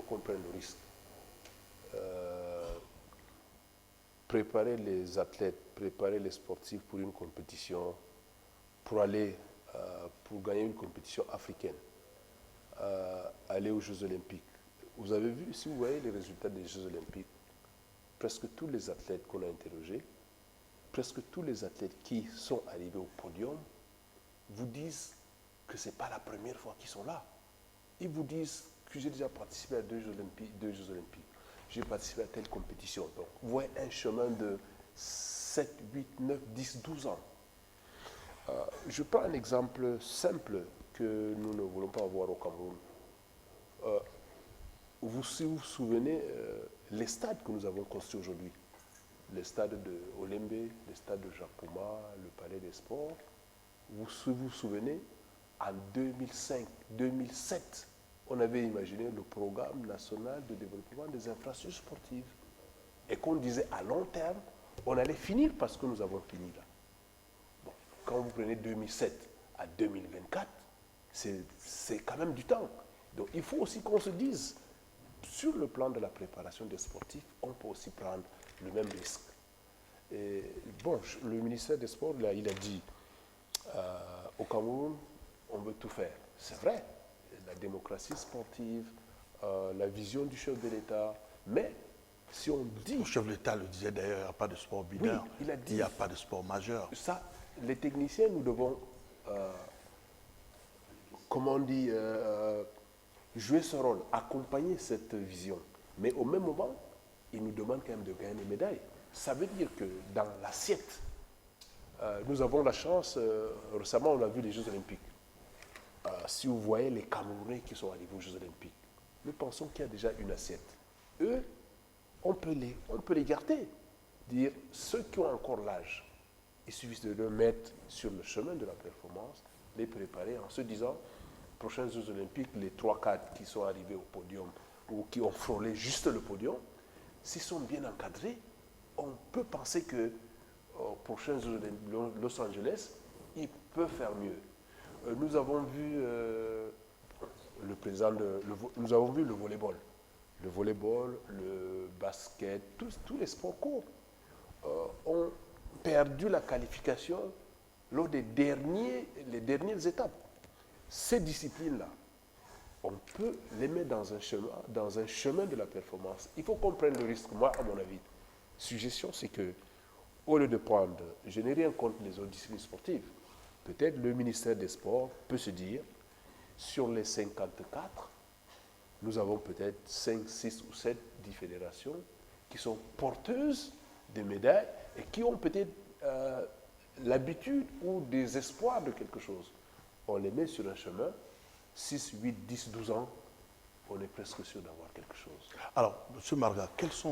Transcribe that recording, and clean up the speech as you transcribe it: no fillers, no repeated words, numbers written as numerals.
faut qu'on prenne le risque. Euh, Préparer les athlètes, préparer les sportifs pour une compétition, pour aller, pour gagner une compétition africaine, aller aux Jeux Olympiques. Vous avez vu, si vous voyez les résultats des Jeux Olympiques, presque tous les athlètes qu'on a interrogés, presque tous les athlètes qui sont arrivés au podium vous disent que ce n'est pas la première fois qu'ils sont là. Ils vous disent que j'ai déjà participé à deux Jeux Olympiques. J'ai participé à telle compétition. Donc, vous voyez un chemin de 7, 8, 9, 10, 12 ans. Je prends un exemple simple que nous ne voulons pas avoir au Cameroun. Si vous vous souvenez, les stades que nous avons construits aujourd'hui, les stades de Olembe, les stades de Japoma, le Palais des Sports, vous vous souvenez, en 2005, 2007, on avait imaginé le programme national de développement des infrastructures sportives. Et qu'on disait à long terme, on allait finir parce que nous avons fini là. Bon, quand vous prenez 2007 à 2024, c'est quand même du temps. Donc il faut aussi qu'on se dise, sur le plan de la préparation des sportifs, on peut aussi prendre le même risque. Et bon, le ministère des Sports, là, il a dit, au Cameroun, on veut tout faire. C'est vrai, la démocratie sportive, la vision du chef de l'État, mais si on dit... Le chef de l'État le disait d'ailleurs, il n'y a pas de sport mineur, oui, il a dit, il n'y a pas de sport majeur. Ça, les techniciens, nous devons, comment on dit, jouer ce rôle, accompagner cette vision. Mais au même moment, ils nous demandent quand même de gagner des médailles. Ça veut dire que dans l'assiette, nous avons la chance, récemment on a vu les Jeux Olympiques. Si vous voyez les Camerounais qui sont arrivés aux Jeux Olympiques, nous pensons qu'il y a déjà une assiette. Eux, on peut les garder. Dire, ceux qui ont encore l'âge, il suffit de les mettre sur le chemin de la performance, les préparer en se disant, prochains Jeux Olympiques, les 3-4 qui sont arrivés au podium ou qui ont frôlé juste le podium, s'ils sont bien encadrés, on peut penser que aux prochains Jeux de Los Angeles, ils peuvent faire mieux. Nous avons vu nous avons vu le volleyball. Le volleyball, le basket, tous les sports courts ont perdu la qualification lors les dernières étapes. Ces disciplines-là, on peut les mettre dans un chemin de la performance. Il faut qu'on prenne le risque. Moi, à mon avis, suggestion, c'est que, au lieu de prendre, je n'ai rien contre les autres disciplines sportives, peut-être le ministère des Sports peut se dire, sur les 54, nous avons peut-être 5, 6 ou 7 10 fédérations qui sont porteuses de médailles et qui ont peut-être l'habitude ou des espoirs de quelque chose. On les met sur un chemin, 6, 8, 10, 12 ans, on est presque sûr d'avoir quelque chose. Alors, M. Marga, quels sont